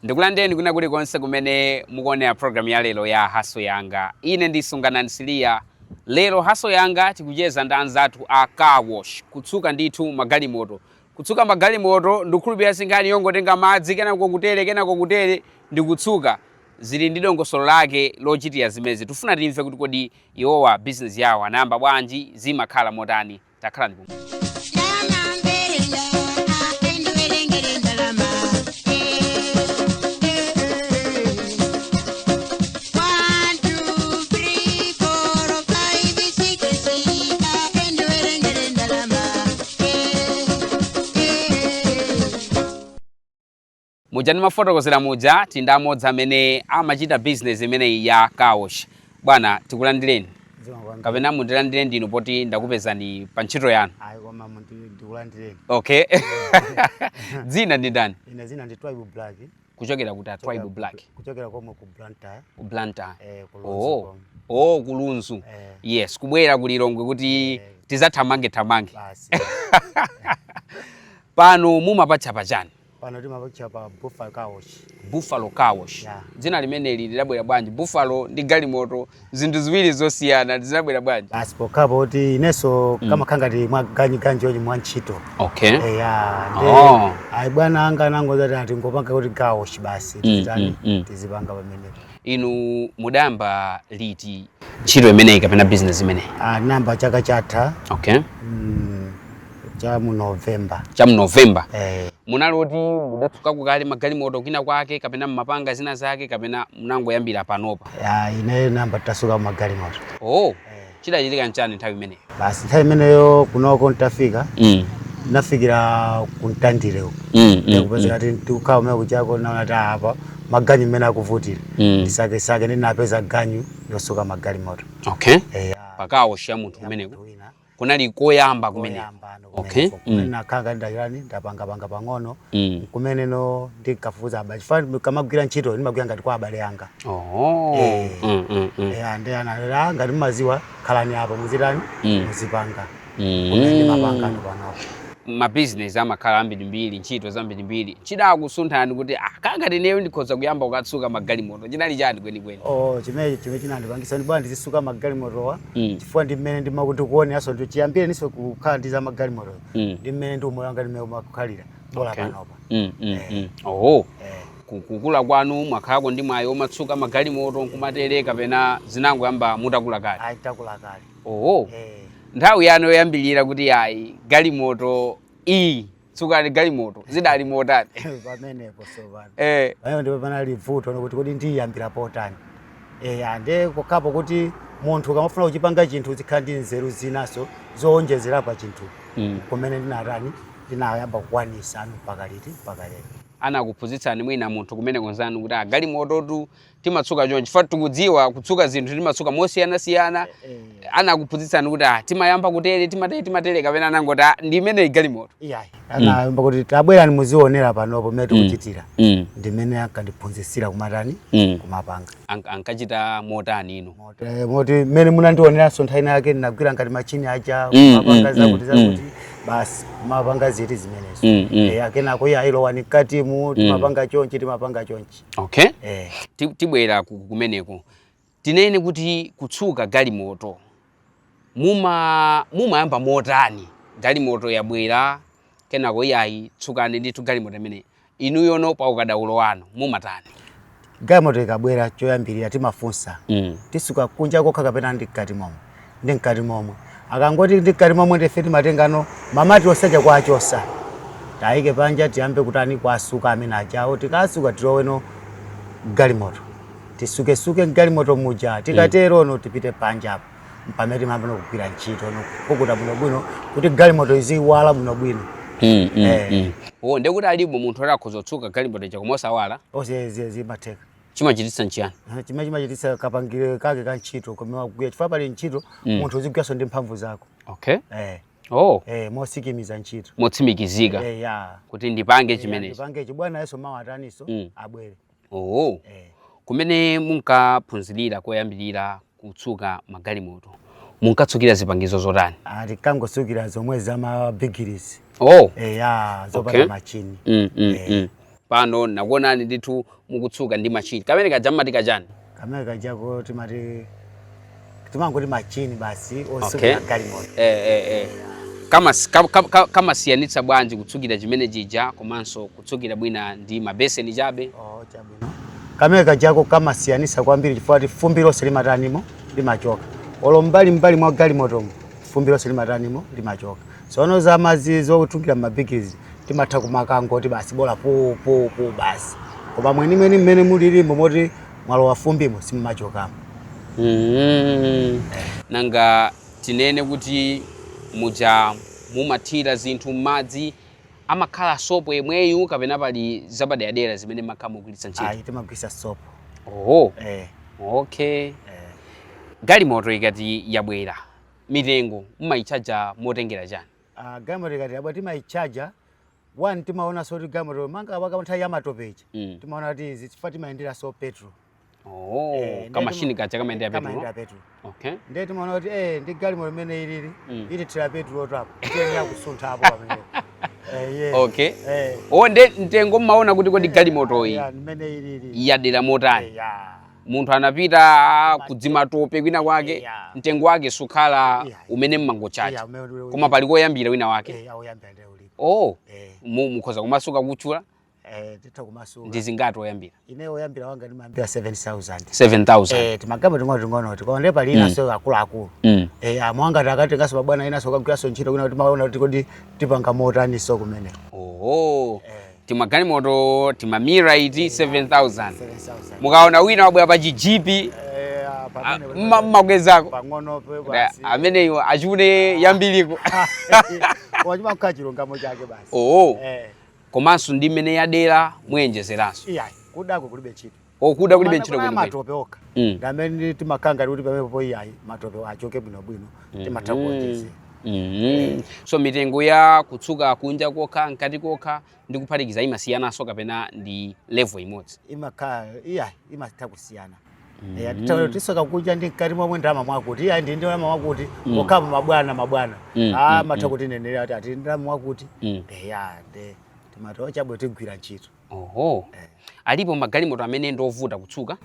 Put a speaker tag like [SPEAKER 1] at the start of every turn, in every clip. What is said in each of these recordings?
[SPEAKER 1] Ndikulandeni kuna kuli konse kumene mukuonera program ya lero ya Haso Yanga. Ine ndisungana nsilia. Lero Haso Yanga tikucheza ndi anzathu a car wash. Kutsuka ndithu magalimoto. Kutsuka magalimoto ndikhulupirira singani yongotenga madzi kenako kutere ndikutsuka. Zili ndi dongosolo lake lochitira zimezi. Tufuna timve kuti kodi iwowa business yawo anayamba bwanji zimakhala motani. Takhala ndipo. Mujani mafotokozera muja tindamodza amene amachita business imene ya car wash. Bwana tikulandireni. Kapena mundilandireni ndinu poti ndakupezani pa ntchito yanu.
[SPEAKER 2] Ayi koma ndikulandireni.
[SPEAKER 1] Okay. Dzina ndi ndani?
[SPEAKER 2] Ine dzina ndi Tribe Black.
[SPEAKER 1] Kuchokera kuti Tribe Black.
[SPEAKER 2] Kuchokera komwe ku Blantyre.
[SPEAKER 1] Ku Blantyre.
[SPEAKER 2] Kulunzu.
[SPEAKER 1] Oh, kulunzu. Yes, kubwera kulilongwe kuti tizathamange.
[SPEAKER 2] Basi.
[SPEAKER 1] Pano mumapatcha pachani?
[SPEAKER 2] Pano timapatcha pa Buffalo Car Wash.
[SPEAKER 1] Buffalo Car Wash. Dzina limeneli lidabwera bwanji? Buffalo ndi galimoto zinthu ziwiri zosiyana zidabwera bwanji?
[SPEAKER 2] Basi pokapo kuti ineso kama khangati mwaganyi onyi mwa ntchito.
[SPEAKER 1] Okay.
[SPEAKER 2] Ayi bwana anga nango zati ngopanga kuti car wash basi tizipanga pamene.
[SPEAKER 1] Inu mudamba liti ntchito imeneyi kapena business imeneyi?
[SPEAKER 2] Namba chaka chatha.
[SPEAKER 1] Okay.
[SPEAKER 2] Chamu November.
[SPEAKER 1] Munaloti mudatsuka kukali magalimoto kina kwake kapena mmapanga zina zake kapena munangoyambira panopa?
[SPEAKER 2] Ine namba tasuka magalimoto.
[SPEAKER 1] Chidachitika nchani nthawi imeneyi?
[SPEAKER 2] Basi nthawi imeneyo kunoko ntafika. Nafikira kuntandire uko. Kupeza kuti tikukhala umene kuchako naona ta apa maganyu mmene akuvutira. Ndisake ndinapeza ganyu yosuka magalimoto.
[SPEAKER 1] Okay. Car wash ya munthu kumeneko. Kunali koyamba kumene. Okay.
[SPEAKER 2] Nakanga ndayirani ndapanga pang'ono. Kumene no ndikafuza abale. Chifukwa kamagwira ntchito ndimagwira ngati kwa abale yanga. Ande analera ngati maziwa khalani apo muzitani muzipanga. Kumene mapanga pano.
[SPEAKER 1] Ma business amakhala ambiri ntchito zambiri. Chida kusunthani kuti kangati neyo ndikhoza kuyamba ukatsuka magalimoto. Chinali chani kwenikweni?
[SPEAKER 2] Chimene chinandipangisa ndi bwana ndizisuka magalimotowa. Chifukwa ndi mmene ndimakuti kuone aso ndichiyambire niso kukhala ndiza magalimoto. Ndi mmene ndi umoyo wanga ndimene umakhalira bola panopa. Kukula kwanu mwakhalako ndi mwayi omatsuka magalimoto nkumatereka kapena zinangoyamba mutakula kale? Ayi takula kale.
[SPEAKER 1] Nthawi yanu yoyambilira kuti ayi galimoto tsukani galimoto zidali motani?
[SPEAKER 2] Pamenepo so bana. Pamene ndipo panali vuto nokuti kodi ndiyambira potani. Ande kokapo kuti munthu kamafuna kuchipanga chinthu zikhala ndi nzeru zinaso zoonjezera pa chinthu. Kumene ndinayamba kukwanisa anu mpaka lero.
[SPEAKER 1] Anakuphunzitsani mwina munthu kumene konzanu kuti galimoto timatsuka chonchi chifukwa tikudziwa kutsuka zinthu timatsuka mosiyana. Anakuphunzitsani kuti timayamba kutere timatere kapena nangoti ndi imene galimoto?
[SPEAKER 2] Iyayi. Anayamba kuti tabwera ni muzionera panopo mmene tikuchitira. Ndi mmene akandiphunzitsira kumatani kumapanga.
[SPEAKER 1] Ankachita motani ino?
[SPEAKER 2] Moti mmene munandioneranso nthawi yake ndinagwira ngati machini aja kumapanga zakuti basi mapanga ziti zimenezo. Kenako ilowa ni katimu timapanga chonchi.
[SPEAKER 1] Okay. Tibwera kumeneko. Tinene kuti kutsuka galimoto mumayamba motani? Galimoto yabwera kenako iyayi tsukani ndithu galimoto imene inu yono pa ukadaulo wanu mumatani?
[SPEAKER 2] Galimoto ikabwera choyambirira timafunsa. Tisuka kunja kokha kapena ndikati momwe. Akangoti ndikati momwe ndife timatengano mamati osaja kwa achosa. Taike panja tiyambe kutani kwasuka amene ajawo tikasuka tiroweno galimoto. Tisuke galimoto muja tikatero no tipite panja apo. Pamene mapano kugwira ntchito no kukuta bwino kuti galimoto iziwala bwino.
[SPEAKER 1] Ndekuti alipo munthu akhoza kutsuka galimoto chakumosawala?
[SPEAKER 2] Zimateka.
[SPEAKER 1] Chimachititsa nchiyani?
[SPEAKER 2] Chimachititsa kapangire kake ka ntchito koma kugwira chifukwa pali ntchito munthu uzigwiranso ndi mphamvu zako.
[SPEAKER 1] Okay.
[SPEAKER 2] mosikimiza ntchito
[SPEAKER 1] motsimikizika kuti ndipange chimenechi
[SPEAKER 2] ndipange chibwana yeso mawataniso abwere
[SPEAKER 1] kumene munkaphunzirira koyambirira kutsuka magalimoto munkatsukira zipangizo zotani
[SPEAKER 2] tikangotsukira zomwe zamabigirisi zopata machini
[SPEAKER 1] pano nakuonani ndithu mukutsuka ndi machini kamene kajamati kachani
[SPEAKER 2] kamene kajako timangoti machini basi osukira galimoto
[SPEAKER 1] kamasiyanitsa bwanji kutsukira chimene chija komanso kutsukira bwina ndi mabeseni chabe
[SPEAKER 2] chabwino kamene kajako kamasiyanitsa kwambiri chifukwa fumbi lonse limatanimo limachoka olo mbali mwa galimoto fumbi lonse limatanimo limachoka sono za mazi zokuthukira mabigirizi timatha kumakangoti basi bola po basi koma mweni mmene mulilimbo moti mwalo wa fumbimo simumachokamo
[SPEAKER 1] nanga tinene kuti mumathira zinthu m'madzi amakhala sopo yemweyu kapena pali zapadeyadera zimene makhamugwiritsa ntchito
[SPEAKER 2] timagwiritsa sopo
[SPEAKER 1] okay galimoto ikati yabwera mitengo mumayichaja motengera chani
[SPEAKER 2] galimoto ikati yabwera timayichaja one timaona soti galimoto manga nthawi ya matopecha timaona kuti izi chifukwa timayendera so petrol
[SPEAKER 1] kamashini kacha kamayendera petrol
[SPEAKER 2] ndiye timaona kuti ndi galimoto imene ilili itithira petrol tapo tiyeni kusuntha apo pamene
[SPEAKER 1] nde mtengo mmaona kuti kodi galimoto iyi yadera motani munthu anapita kudzima tope kwina kwake mtengo wake sukhala umene mmangochacha koma pali koyambira wina wake mukhoza kumasuka kutchula ndi zingati oyambira
[SPEAKER 2] ine oyambira wanga ndimambira
[SPEAKER 1] 7,000
[SPEAKER 2] timagamba ting'ono tikonde pali inaso akuluakulu mwanga takatengaso mabwana inaso kagwiraso ntchito kwina kuti maona kuti kodi tipanga motaniso kumene
[SPEAKER 1] timagalimoto timamira iti 7,000 mukaona wina wabwera pa chijipi mmakwezako
[SPEAKER 2] pang'onope
[SPEAKER 1] ameneyo achune yambiliko
[SPEAKER 2] wachimamkachilungamo chake basi
[SPEAKER 1] komanso ndi mmene yadera muyenjezeranso
[SPEAKER 2] kudako kulibe ntchito
[SPEAKER 1] kuda kulibe ntchito
[SPEAKER 2] kuna matope okha ndamene timakanga kuti pamwepo iyayi matope achoke bwinobwino timatha kuonjezera
[SPEAKER 1] so mitengo ya kutsuka kunja kokha nkati kokha ndi kuphatikiza imasiyanaso kapena ndi level imodzi
[SPEAKER 2] imatha kusiyana tisoka kunja ndi nkati momwe ndalama mwakuti ndi ndalama mwakuti okhapo mabwana matha kuti nenera ati ati ndalama mwakuti timatoa chabwe tigwira ntchito
[SPEAKER 1] alipo magalimoto amene ndovuta kutsuka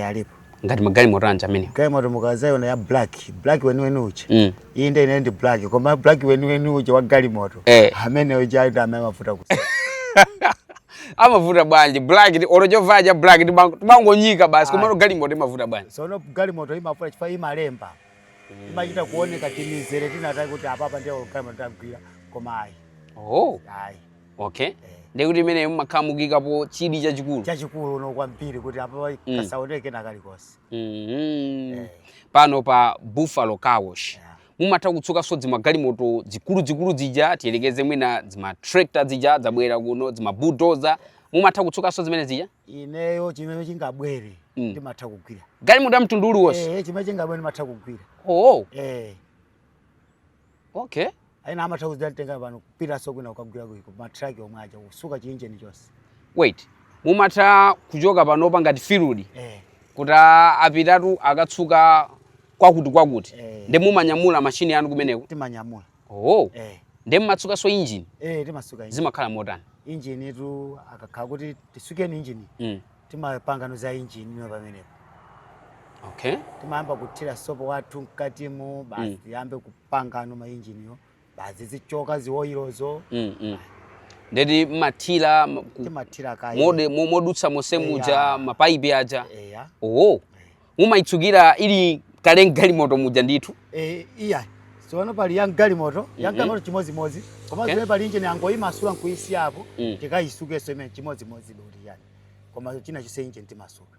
[SPEAKER 2] alipo
[SPEAKER 1] ngati magalimoto anja amene
[SPEAKER 2] galimoto mukazayiona ya black weniweni ucha iyi ndi ine ndi black koma black weniweni ucha wa galimoto amene ucha ndi amene amavuta kutsuka
[SPEAKER 1] amavuta bwanji black olochovaja black timangonyika basi koma galimoto imavuta bwanji
[SPEAKER 2] sono galimoto imavuta chifukwa imalemba imachita kuoneka timizere tinataki kuti apapa ndiyo galimoto tagwira koma ayi
[SPEAKER 1] ndikuti imene mumakhamukikapo chidi
[SPEAKER 2] chachikulu uno kwambiri kuti apa kasaoneke nakalikonse
[SPEAKER 1] pano pa Buffalo Car Wash mumatha kutsukanso zimagalimoto zikulu zija tiyelekeze mwina zimatractor zija zabwera kuno zimabulldozer mumatha kutsukanso zimene zija
[SPEAKER 2] ineyo chimene chingabwere ndimatha kugwira
[SPEAKER 1] galimoto ya mtundu uliwonse
[SPEAKER 2] chimene chingabwere ndimatha kugwira aina amatha kutenga pano kupita sokuna ukagwira kuiko matraki omwe aja kusuka chinjeni chonse
[SPEAKER 1] wait mumatha kuchoka panopa ngati field kuti apitatu akatsuka kwakuti ndi mumanyamula machine yanu kumeneko
[SPEAKER 2] timanyamula
[SPEAKER 1] ndi mumatsukanso engine
[SPEAKER 2] timasuka
[SPEAKER 1] zimakhala motani
[SPEAKER 2] engine tu akakhala kuti tisukeni engine timapangano za engine ino pamenepo timayamba kuthira sopo wathu mkatimo basi yambe kupangano ma engine yo basi zichoka ziwoyilozo
[SPEAKER 1] ndeti mathira
[SPEAKER 2] kaya
[SPEAKER 1] modutsa mosemuja mapaipi aja mumayitsukira ili kale galimoto muja ndithu
[SPEAKER 2] sono pali ya galimoto chimozimozi koma zimene pali engine yango imasula nkuisiya apo tikayisukeso imene chimozimozi doti yani koma china chise engine timasuka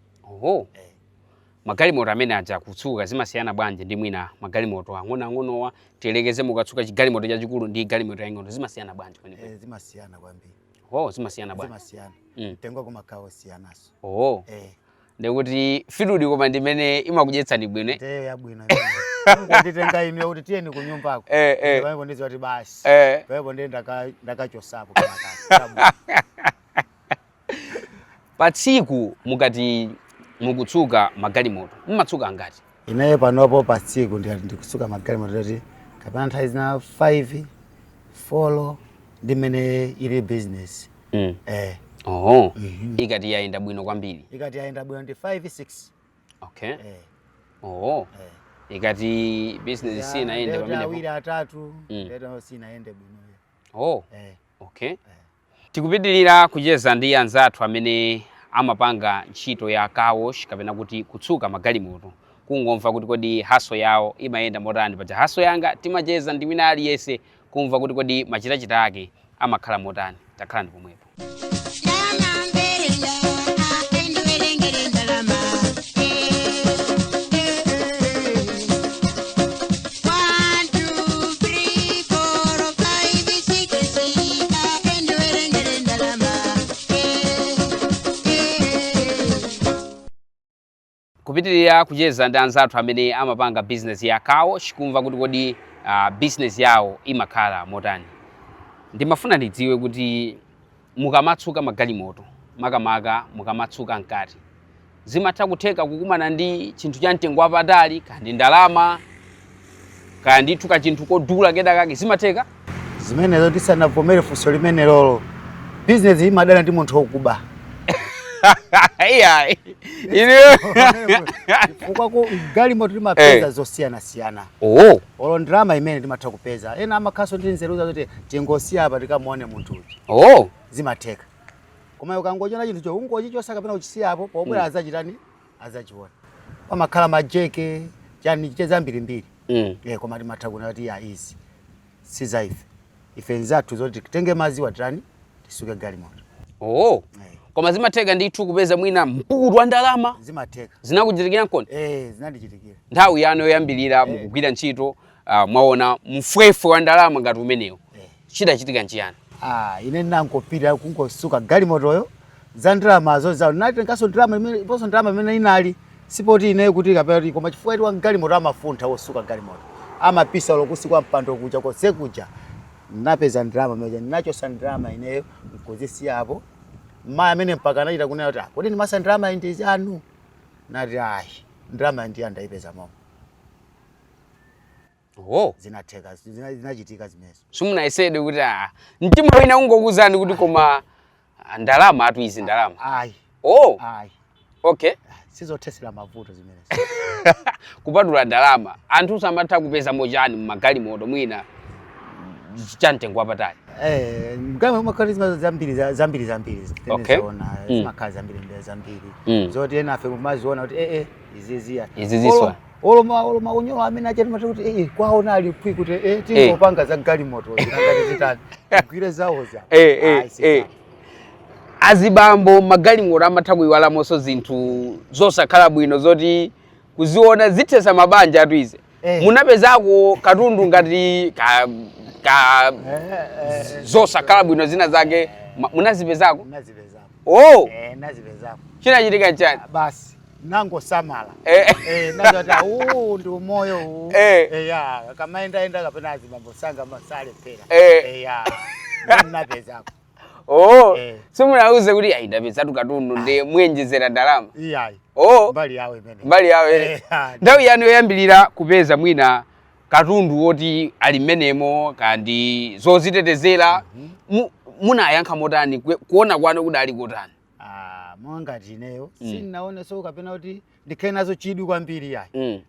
[SPEAKER 1] magalimoto amene aja kutsuka zimasiyana bwanji ndi mwina magalimoto ang'onoang'onowa tiyelekeze mukatsuka chigalimoto chachikulu ndi galimoto yaying'ono zimasiyana bwanji kwenikweni
[SPEAKER 2] zimasiyana kwambiri
[SPEAKER 1] zimasiyana bwanji
[SPEAKER 2] mtengo kumakhawo siyanaso
[SPEAKER 1] ndikuti field koma ndimene imakudyetsani bwino
[SPEAKER 2] yabwino ngonditenga ine kuti tiyeni ku nyumbako pamene ndizo kuti basi pamene ndi ndakachosapo kana kaka
[SPEAKER 1] pa tsiku mukati mukutsuka magalimoto mumatsuka ngati
[SPEAKER 2] ineyo panopo pa tsiku ndikutsuka magalimoto kuti kapena nthawi zina 5 4 ndimene ili business
[SPEAKER 1] ikati yaenda bwino kwambiri
[SPEAKER 2] ikati yaenda bwino ndi 5 6
[SPEAKER 1] okay ikati business sina ende pamene
[SPEAKER 2] awiri atatu ndio sina ende bwino
[SPEAKER 1] okay tikupitirira kucheza ndi anzathu amene amapanga ntchito ya car wash kapena kuti kutsuka magalimoto kungomva kuti kodi haso yawo imayenda motani paja haso yanga timacheza ndi wina aliyense kumva kuti kodi machitachita ake amakhala motani takhala ndi pomwepo kupitirira kucheza ndi anzathu amene amapanga business ya car wash kumva kuti kodi business yawo imakhala motani. Ndimafuna ndidziwe kuti mukamatsuka magalimoto makamaka mukamatsuka nkati zimatha kutheka kukumana ndi chinthu cha mtengo wapatali kandi ndalama kandi tuka chinthu kodula kedakake zimatheka
[SPEAKER 2] zimenezo tisanavomere funso limene lolo business imadana ndi munthu wokuba
[SPEAKER 1] iya ine
[SPEAKER 2] kwa galimoto limapeza zosiyana olo ndrama imene timatha kupeza ena amakhaso ndi nzeruza kuti tingosiya apa tikamuone munthu uti zimatheka koma ukangochona chinthu cho ungochichosa kapena uchisiya apo pobwera azachitani azachiona pamakhala majeke chani chicheza mbirimbiri koma timatha kuona kuti ya izi siza ife nzathu zoti titenge maziwa tani tisuke galimoto
[SPEAKER 1] koma zimatheka ndithu kupeza mwina mpulu wa ndalama
[SPEAKER 2] zimatheka
[SPEAKER 1] zinakuchitikira nkoni
[SPEAKER 2] zinandichitikira
[SPEAKER 1] nthawi yano yoyambirira mukugwira ntchito mwaona mfwefwe wa ndalama ngati umenewo chidachitika nchiyani
[SPEAKER 2] ine ndangopita kungosuka galimotoyo za ndalamazo zawo natenganso ndalama imene inali sipoti ineyo kuti kapena koma chifukwa iti wa galimoto amafuntha wosuka galimoto amapisa lokusikwa mpando kuja kose kuja napeza ndalama meja nachosa ndalama ineyo nkuzisiya apo maya amene mpaka anachita kunena kuti kodi ndimasa ndalama ndi anu nati ndalama ndi andaipeza momo zinatheka zinachitika zimenezo
[SPEAKER 1] simunayesede kuti mtima wina ungokuzani kuti koma ndalama atu izi ndalama okay
[SPEAKER 2] sizothesera mavuto zimenezo
[SPEAKER 1] kupatula ndalama anthu samatha kupeza mochani mmagalimoto mwina chamtengo wapatali
[SPEAKER 2] mgama makharizma zambiri zona zimakhala zambiri zoti ena afe kumaziona kuti iziziswa oloma unyolo amene achati mati kuti kwaona ali pwi kuti tingopanga za galimoto zingati zitani gwire zawoza
[SPEAKER 1] azibambo magalimoto amatha kuyiwalamonso zinthu zosakhala bwino zoti kuziona zithesa mabanja atu ize munapezako katundu ngati zosakhala bwino zina zake munazipezako
[SPEAKER 2] nazipezako
[SPEAKER 1] chinachitika nchani
[SPEAKER 2] basi nangosamala nazati ndi umoyo kamaenda kapena azibambo sanga masale pera napezako
[SPEAKER 1] simunauze kuti ndapezatu katundu ndi mwenjezera ndalama
[SPEAKER 2] mbali yawe
[SPEAKER 1] nthawi yanu yoyambirira kupeza mwina katundu woti ali mmenemo kandi zozitetezera munayankha motani kuona kwanu kudali kotani
[SPEAKER 2] mwangati ineyo sinaone so kapena kuti ndikhale nazo chidwi kwambiri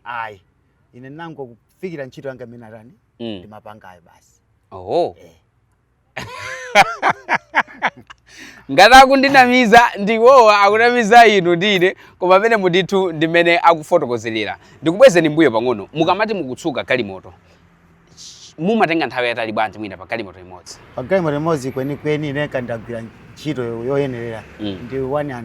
[SPEAKER 2] ayi ine nango kufikira ntchito yanga imene atani ndimapangayo basi
[SPEAKER 1] ngati akundinamiza ndiwowa akunamiza inu ndine koma pene mudithu ndimene akufotokozerera ndikubwezeni mbuyo pang'ono mukamati mukutsuka galimoto mumatenga nthawi yatali bwanji mwina pa galimoto imodzi
[SPEAKER 2] pa galimoto imodzi kwenikweni ine kandagwira ntchito yoyenerera ndi 1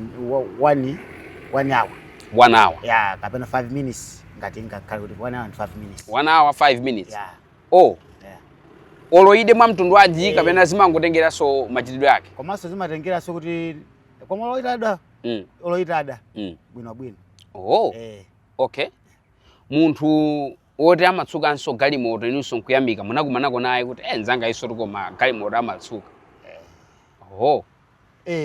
[SPEAKER 2] hour kapena 5 minutes ngati ngakhale kuti 1 hour and 5 minutes
[SPEAKER 1] 1 hour 5 minutes oloide mwa mtundu wanji kapena zimangotengeraso machitidwe ake
[SPEAKER 2] komanso zimatengeraso kuti koma oloitada bwinobwino
[SPEAKER 1] okay munthu oti amatsuka nso galimoto inunso nkuyamika munakumanako naye kuti nzanga iso koma galimoto amatsuka.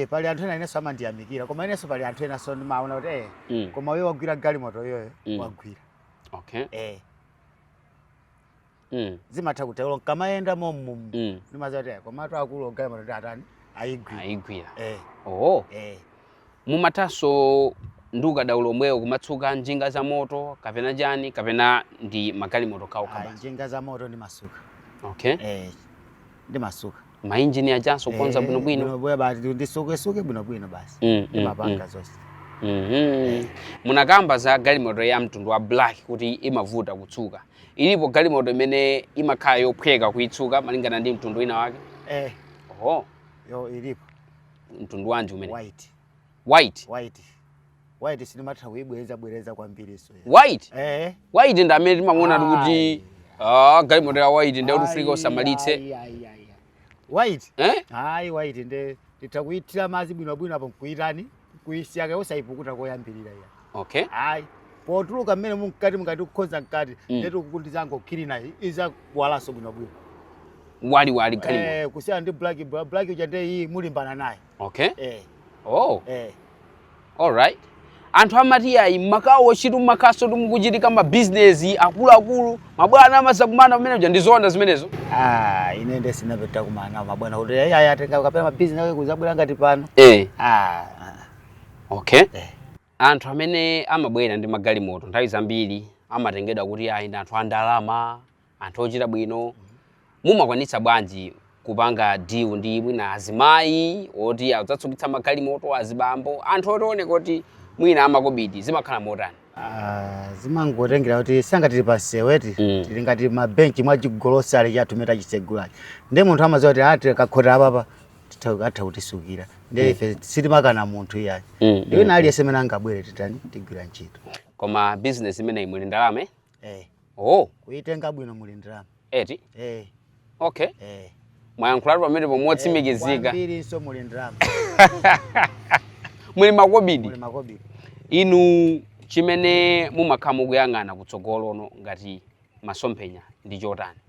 [SPEAKER 2] Pali anthu ena inenso amandiyamikira koma inenso pali anthu ena so ndimaona kuti koma wewe wagwira galimoto yoyo wagwira.
[SPEAKER 1] Okay.
[SPEAKER 2] Zimatha kutero kamaenda momu ndimaza kuti koma atu akulu galimoto atani ayigwira.
[SPEAKER 1] Mumataso nduka daulo omwewo kumatsuka njinga za moto kapena jani kapena ndi magalimoto kawo kabasa?
[SPEAKER 2] Njinga za moto ndi masuka. Ndi masuka.
[SPEAKER 1] Ma engineer janso konza bwino
[SPEAKER 2] basi ndisuke bwino basi. Mapanga zonse.
[SPEAKER 1] Munakamba za galimoto ya mtundu wa black kuti imavuta kutsuka. Ilipo galimoto imene imakhala yophweka kuitsuka malingana ndi mtundu wina wake?
[SPEAKER 2] Yo ilipo.
[SPEAKER 1] Mtundu wanji umene?
[SPEAKER 2] White sinimatha kuibwereza kwambiri so.
[SPEAKER 1] White ndamene timamuona kuti galimoto ya white ndio ufika usamalitse.
[SPEAKER 2] White? White nde titakuitira mazi bwino apo kuitani kuisiyaka usaipukuta koyambirira ya. Potuluka mmene mukati kukhonza nkati netu kukundizango kilina iza walaso bwino.
[SPEAKER 1] Wali galimoto.
[SPEAKER 2] Kusiyana ndi black uchande hii mulimbana naye.
[SPEAKER 1] Alright. Anthu amati ayi makawo chitu makaso tumukuchitika ma business akulu mabwana amasakumana pamene uja ndizona zimenezo.
[SPEAKER 2] Ine nde sinapeta kumana mabwana kuti atenga kapena ma business ake kuzabwera ngati pano. Anthu amene amabwera ndi magalimoto nthawi zambiri amatengedwa kuti ayi ndi anthu andalama, anthu ochita bwino. Mumakwanitsa bwanji kupanga deal ndi mwina azimayi oti adzatsukitsa magalimoto azibambo anthu otione kuti mwina amakobidi zimakhala motani? Zimangotengera kuti sangatili paseweti tili ngati mabenchi mwa chigolosale chatumeta chisegulachi ndi munthu amaziwa kuti ati kakhota apapa atha kutisukira ndi ife sitimakana munthu iyayi ndiwe nali yesemene angabwere titani tigwira ntchito.
[SPEAKER 1] Koma business imene muli ndalama?
[SPEAKER 2] Kuitenga bwino muli ndalama.
[SPEAKER 1] Eti? Mwayankhulatu pamene pomotsimikizika.
[SPEAKER 2] Kwambiri so muli ndalama.
[SPEAKER 1] Muli makobidi? Inu chimene mumakhala mukuyang'ana kutsogolo ono ngati masomphenya ndi chotani?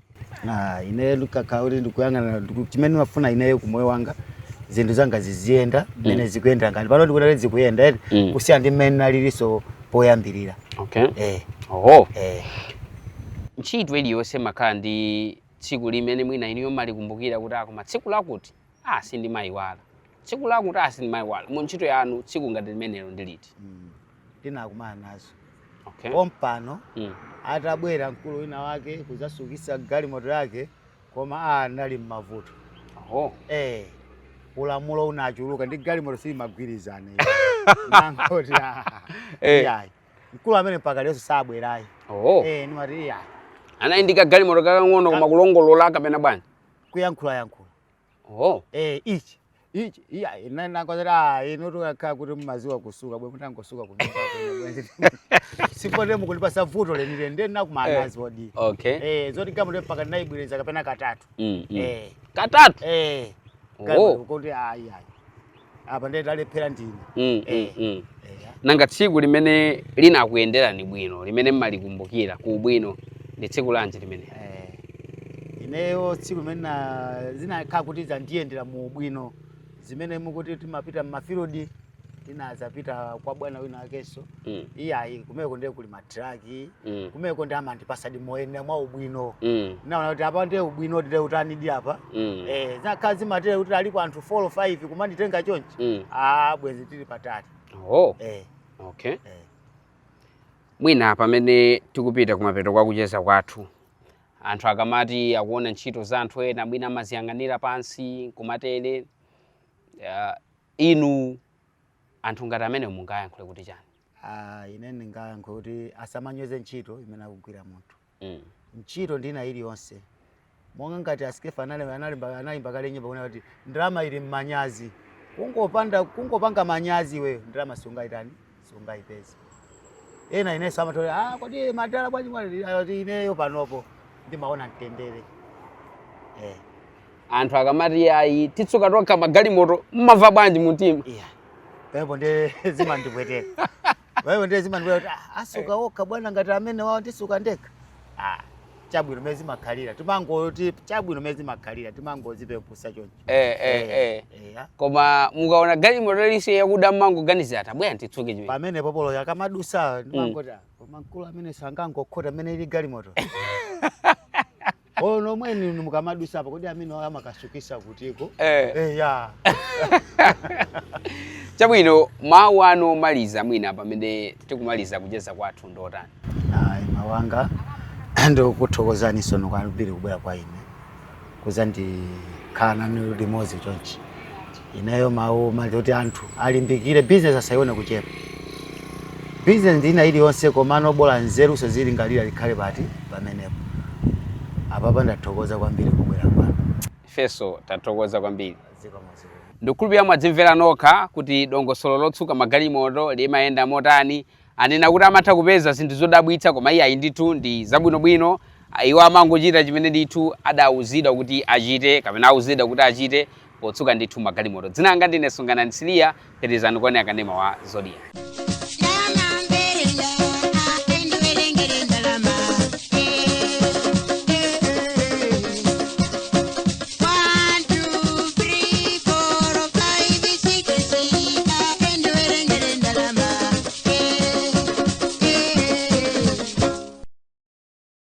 [SPEAKER 2] Ine lukakhauli ndikuyang'ana chimene mafuna ineyo kumoyo wanga zinthu zanga ziziyenda mmene zikuyenda ngati pano ndikuti zikuyenda kusiyana ndi mmene naliliso poyambirira. Ntchito iliyonse makhala ndi tsiku limene mwina iniyo malikumbukira kuti akoma tsiku lakuti sindimayiwala, tsiku lakuti sindimayiwala. Mu ntchito yanu tsiku ngati limenelo ndi liti? Ndinakumana nazo. Pompano atabwera mkulu wina wake kuzasukisa galimoto yake koma nali mmavuto. Ulamulo unachuluka ndi galimoto simagwirizana. Nangoti mkulu amene mpaka leo sabwerayi. Nimati
[SPEAKER 1] anaindika galimoto kakang'ono koma kulongolola kapena bwanji?
[SPEAKER 2] Kuyankhula. Ichi nakozera ino tukakhala kuti mumaziwa kusuka bwe mutangosuka kunyumba kwenye sipone mukulipasa vuto lenile ndi nakumana nazi wodi. Zoti galimoto mpaka naibwiriza kapena katatu.
[SPEAKER 1] Katatu?
[SPEAKER 2] Galimoto kuti apa ndi talephera ndine.
[SPEAKER 1] Nanga tsiku limene linakuyenderani bwino limene mmalikumbukira ku bwino ndi tsiku lanji limene?
[SPEAKER 2] Ineyo tsiku limene zinakhala kuti zandiyendera mu bwino zimene mukuti timapita m'mafilodi tinazapita kwa bwana wina akeso iyayi kumeko ndiye kuli matraki kumeko ndi amandipasa moyenda mwa ubwino naona kuti apa ndiye ubwino ndi utani ndi apa zakhazi matele kuti alipo anthu 4 or 5 kumanditenga chonchi bwezi tili patali.
[SPEAKER 1] Mwina pamene tikupita kumapeto kwa kucheza kwathu anthu akamati akuona ntchito za anthu ena mwina amaziyang'anira pansi kumatere inu anthu ngati amene mungayankhule kuti chani?
[SPEAKER 2] Ine ndingayankhule kuti asamanyoze ntchito imene akugwira munthu. Ntchito ndina iliyonse monga ngati Askefa analimba kale nyimbo kuti ndalama ili mmanyazi. Kungopanga manyazi wewe ndalama sungayitani sungayipeza. Ena ineso amatole kodi madala bwanji mwali ineyo panopo ndimaona mtendere.
[SPEAKER 1] Anthu akamati ayi titsuka tokha magalimoto mmava bwanji mutima?
[SPEAKER 2] Pepo ndi zimandipweteka. Wewe ndi zimandipweteka asuka okha bwana ngati amene wao ndisuka ndeka. chabwino mezi makhalira timangoti chabwino mezi makhalira timangozipe pusa choncho
[SPEAKER 1] koma mukaona galimoto lise yakuda mangoganiza atabwera ntitsuke chimene
[SPEAKER 2] pamene popolo yakamadusa timangoti koma mkulu amene sangangokhota amene ili galimoto ono mweni mukamadusa apa kodi amene amakasukisa kutiko ya
[SPEAKER 1] chabwino mawu ano omaliza mwina pamene tikumaliza kucheza kwathu ndotani
[SPEAKER 2] mawanga ndikuthokozani sono kwambiri kubwera kwa ine kuzandikhala nanu limodzi chonchi ineyo mawu mali kuti anthu alimbikire business asayione kuchepa business ndina iliyonse komano bola nzeru sozilingalira likhale pati pamenepo apapa ndathokoza kwambiri kubwera kwanu
[SPEAKER 1] ifeso tathokoza kwambiri ndikukhulupirira mwadzimvera nokha kuti dongosolo lotsuka magalimoto limayenda motani anena kuti amatha kupeza zinthu zodabwitsa koma iye ayi ndithu ndi zabwinobwino iwo amangochita chimene ndithu adawuzidwa kuti achite kapena awuzidwa kuti achite potsuka ndithu magalimoto dzina langa ndine Sungana Nsiliya, petezani kuonera kanema wa Zodiac.